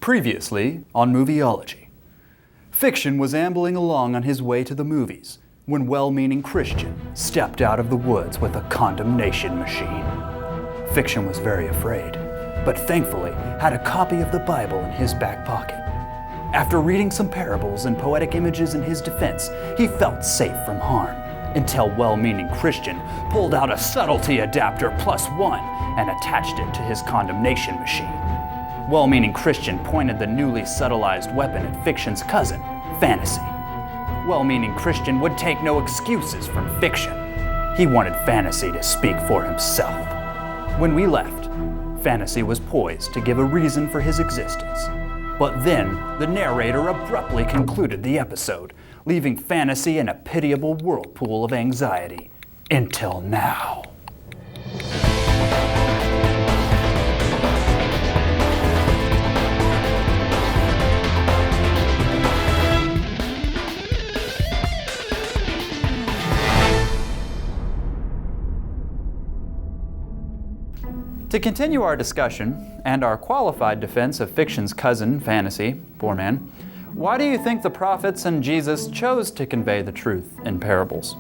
Previously on Movieology. Fiction was ambling along on his way to the movies when well-meaning Christian stepped out of the woods with a condemnation machine. Fiction was very afraid, but thankfully had a copy of the Bible in his back pocket. After reading some parables and poetic images in his defense, he felt safe from harm, until well-meaning Christian pulled out a subtlety adapter +1 and attached it to his condemnation machine. Well-meaning Christian pointed the newly subtilized weapon at Fiction's cousin, Fantasy. Well-meaning Christian would take no excuses from Fiction. He wanted Fantasy to speak for himself. When we left, Fantasy was poised to give a reason for his existence. But then, the narrator abruptly concluded the episode, leaving Fantasy in a pitiable whirlpool of anxiety. Until now. To continue our discussion, and our qualified defense of Fiction's cousin, Fantasy, poor man, why do you think the prophets and Jesus chose to convey the truth in parables?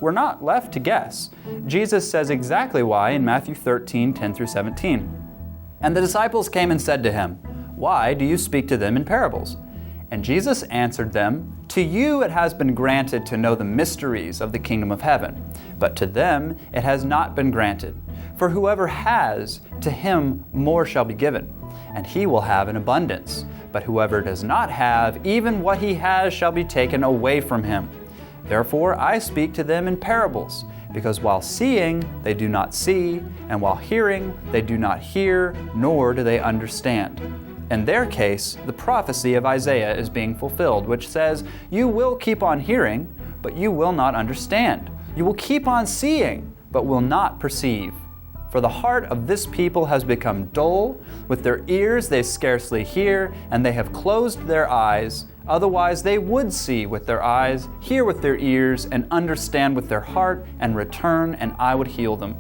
We're not left to guess. Jesus says exactly why in Matthew 13:10-17. And the disciples came and said to him, "Why do you speak to them in parables?" And Jesus answered them, "To you it has been granted to know the mysteries of the kingdom of heaven, but to them it has not been granted. For whoever has, to him more shall be given, and he will have in abundance. But whoever does not have, even what he has shall be taken away from him. Therefore I speak to them in parables, because while seeing they do not see, and while hearing they do not hear, nor do they understand." In their case, the prophecy of Isaiah is being fulfilled, which says, "You will keep on hearing, but you will not understand. You will keep on seeing, but will not perceive. For the heart of this people has become dull, with their ears they scarcely hear, and they have closed their eyes. Otherwise they would see with their eyes, hear with their ears, and understand with their heart, and return, and I would heal them.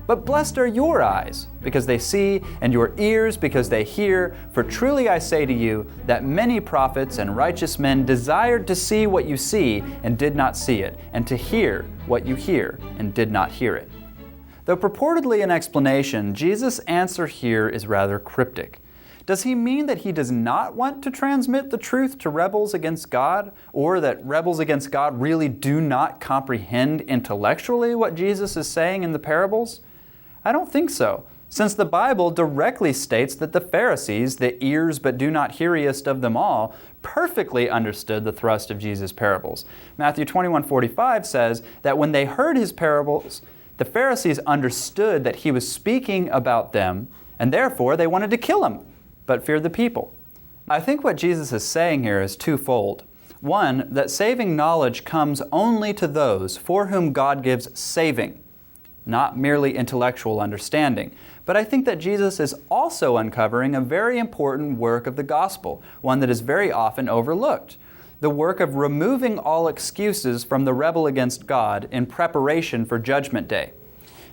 But blessed are your eyes, because they see, and your ears, because they hear. For truly I say to you, that many prophets and righteous men desired to see what you see, and did not see it, and to hear what you hear, and did not hear it." Though purportedly an explanation, Jesus' answer here is rather cryptic. Does he mean that he does not want to transmit the truth to rebels against God, or that rebels against God really do not comprehend intellectually what Jesus is saying in the parables? I don't think so, since the Bible directly states that the Pharisees, the ears but do not heariest of them all, perfectly understood the thrust of Jesus' parables. Matthew 21:45 says that when they heard his parables, the Pharisees understood that he was speaking about them, and therefore they wanted to kill him, but feared the people. I think what Jesus is saying here is twofold. One, that saving knowledge comes only to those for whom God gives saving, not merely intellectual understanding. But I think that Jesus is also uncovering a very important work of the gospel, one that is very often overlooked. The work of removing all excuses from the rebel against God in preparation for Judgment Day.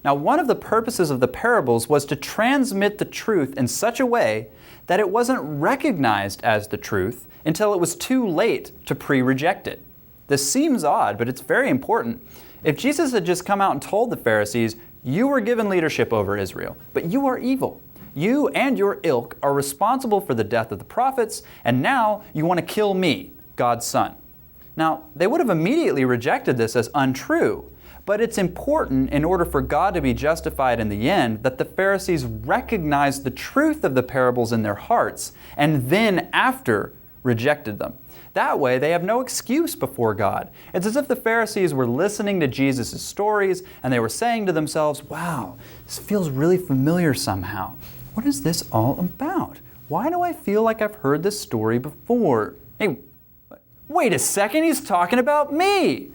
Now, one of the purposes of the parables was to transmit the truth in such a way that it wasn't recognized as the truth until it was too late to pre-reject it. This seems odd, but it's very important. If Jesus had just come out and told the Pharisees, "You were given leadership over Israel, but you are evil. You and your ilk are responsible for the death of the prophets, and now you want to kill me, God's Son." Now, they would have immediately rejected this as untrue, but it's important in order for God to be justified in the end that the Pharisees recognized the truth of the parables in their hearts and then after rejected them. That way, they have no excuse before God. It's as if the Pharisees were listening to Jesus' stories and they were saying to themselves, "Wow, this feels really familiar somehow. What is this all about? Why do I feel like I've heard this story before? Hey, wait a second, he's talking about me."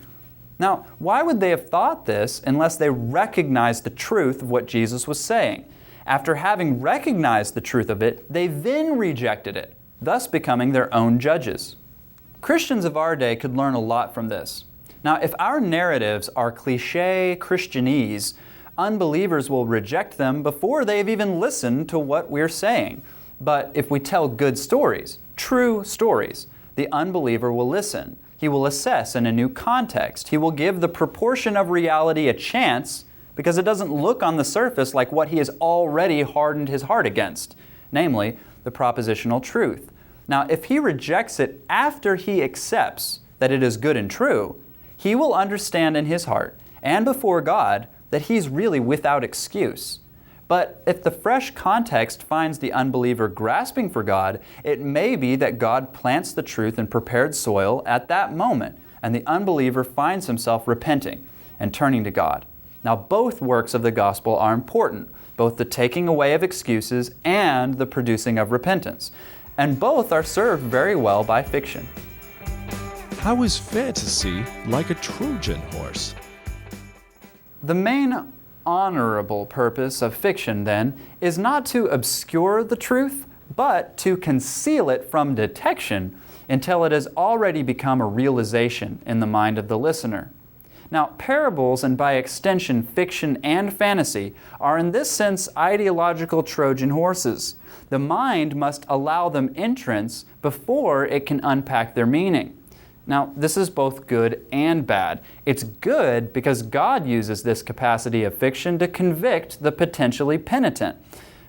Now, why would they have thought this unless they recognized the truth of what Jesus was saying? After having recognized the truth of it, they then rejected it, thus becoming their own judges. Christians of our day could learn a lot from this. Now, if our narratives are cliché Christianese, unbelievers will reject them before they've even listened to what we're saying. But if we tell good stories, true stories, the unbeliever will listen. He will assess in a new context. He will give the proportion of reality a chance because it doesn't look on the surface like what he has already hardened his heart against, namely the propositional truth. Now, if he rejects it after he accepts that it is good and true, he will understand in his heart and before God that he's really without excuse. But if the fresh context finds the unbeliever grasping for God, it may be that God plants the truth in prepared soil at that moment, and the unbeliever finds himself repenting and turning to God. Now, both works of the gospel are important, both the taking away of excuses and the producing of repentance. And both are served very well by fiction. How is fantasy like a Trojan horse? The main honorable purpose of fiction, then, is not to obscure the truth, but to conceal it from detection until it has already become a realization in the mind of the listener. Now, parables, and by extension fiction and fantasy, are in this sense ideological Trojan horses. The mind must allow them entrance before it can unpack their meaning. Now, this is both good and bad. It's good because God uses this capacity of fiction to convict the potentially penitent.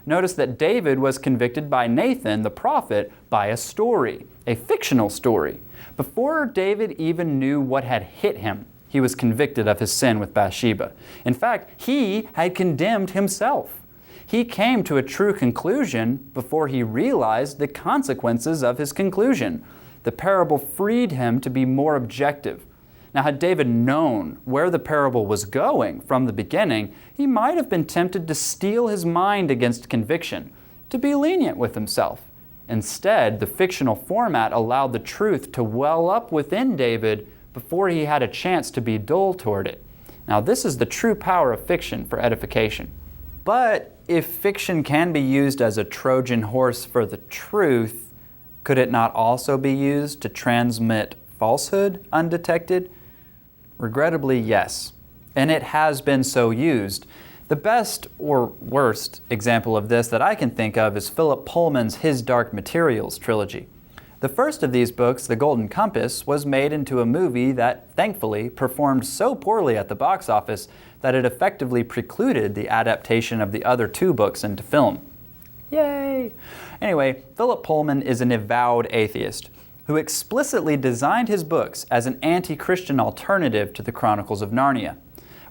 Notice that David was convicted by Nathan, the prophet, by a story, a fictional story. Before David even knew what had hit him, he was convicted of his sin with Bathsheba. In fact, he had condemned himself. He came to a true conclusion before he realized the consequences of his conclusion. The parable freed him to be more objective. Now, had David known where the parable was going from the beginning, he might have been tempted to steel his mind against conviction, to be lenient with himself. Instead, the fictional format allowed the truth to well up within David before he had a chance to be dull toward it. Now, this is the true power of fiction for edification. But if fiction can be used as a Trojan horse for the truth, could it not also be used to transmit falsehood undetected? Regrettably, yes. And it has been so used. The best or worst example of this that I can think of is Philip Pullman's His Dark Materials trilogy. The first of these books, The Golden Compass, was made into a movie that, thankfully, performed so poorly at the box office that it effectively precluded the adaptation of the other two books into film. Yay! Anyway, Philip Pullman is an avowed atheist who explicitly designed his books as an anti-Christian alternative to the Chronicles of Narnia.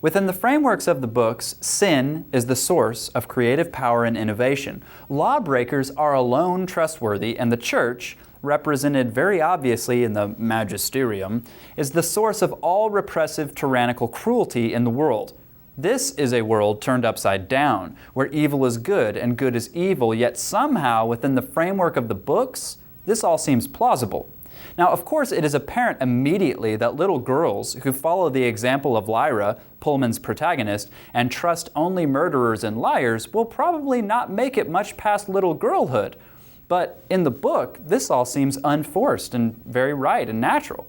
Within the frameworks of the books, sin is the source of creative power and innovation. Lawbreakers are alone trustworthy, and the church, represented very obviously in the magisterium, is the source of all repressive tyrannical cruelty in the world. This is a world turned upside down, where evil is good and good is evil, yet somehow within the framework of the books, this all seems plausible. Now, of course, it is apparent immediately that little girls who follow the example of Lyra, Pullman's protagonist, and trust only murderers and liars will probably not make it much past little girlhood. But in the book, this all seems unforced and very right and natural.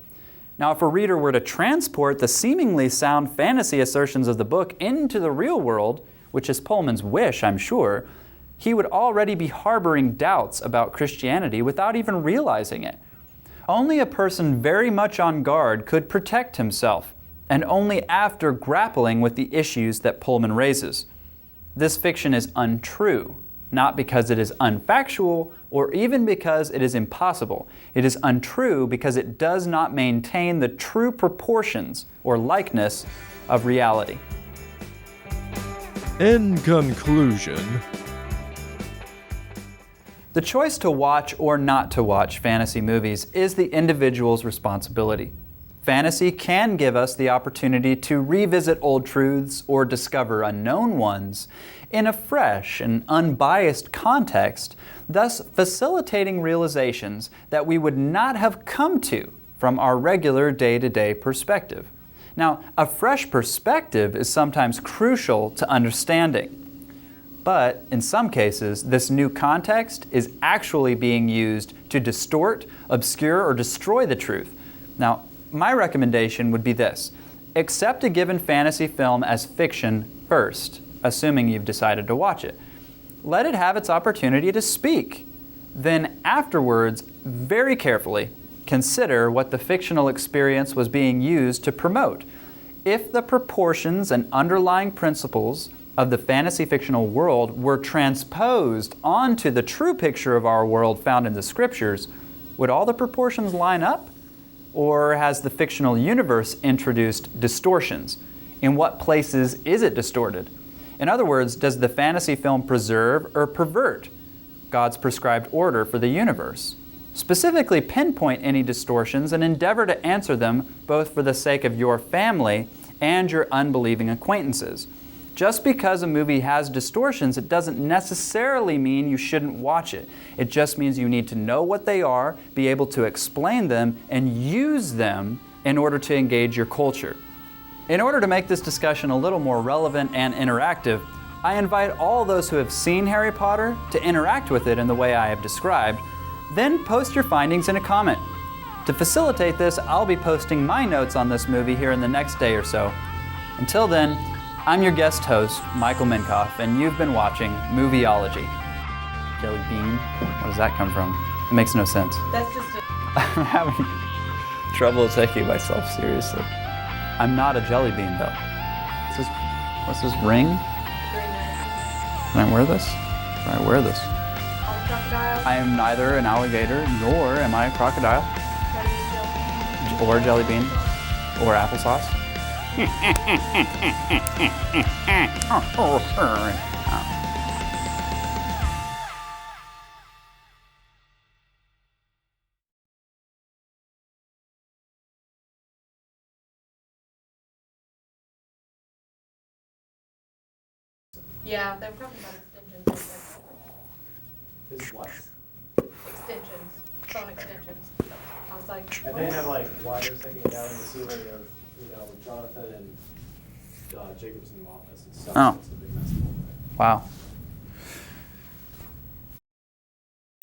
Now, if a reader were to transport the seemingly sound fantasy assertions of the book into the real world, which is Pullman's wish, I'm sure, he would already be harboring doubts about Christianity without even realizing it. Only a person very much on guard could protect himself, and only after grappling with the issues that Pullman raises. This fiction is untrue, not because it is unfactual or even because it is impossible. It is untrue because it does not maintain the true proportions or likeness of reality. In conclusion, the choice to watch or not to watch fantasy movies is the individual's responsibility. Fantasy can give us the opportunity to revisit old truths or discover unknown ones in a fresh and unbiased context, thus facilitating realizations that we would not have come to from our regular day-to-day perspective. Now, a fresh perspective is sometimes crucial to understanding. But in some cases, this new context is actually being used to distort, obscure, or destroy the truth. Now, my recommendation would be this: accept a given fantasy film as fiction first, assuming you've decided to watch it. Let it have its opportunity to speak. Then afterwards, very carefully, consider what the fictional experience was being used to promote. If the proportions and underlying principles of the fantasy fictional world were transposed onto the true picture of our world found in the scriptures, would all the proportions line up? Or has the fictional universe introduced distortions? In what places is it distorted? In other words, does the fantasy film preserve or pervert God's prescribed order for the universe? Specifically pinpoint any distortions and endeavor to answer them both for the sake of your family and your unbelieving acquaintances. Just because a movie has distortions, it doesn't necessarily mean you shouldn't watch it. It just means you need to know what they are, be able to explain them, and use them in order to engage your culture. In order to make this discussion a little more relevant and interactive, I invite all those who have seen Harry Potter to interact with it in the way I have described. Then post your findings in a comment. To facilitate this, I'll be posting my notes on this movie here in the next day or so. Until then, I'm your guest host, Michael Minkoff, and you've been watching Movieology. Jelly bean? What does that come from? It makes no sense. That's just I'm having trouble taking myself seriously. I'm not a jelly bean, though. What's this ring? Can I wear this? Can I wear this? I am neither an alligator nor am I a crocodile. Or a jelly bean. Or applesauce. Yeah, they're talking about extensions. Is what? Extensions, phone extensions. I was like, And they have like wires hanging down in the ceiling of, Jonathan and Jacob's new office and stuff. Oh. It's a big mess. Wow.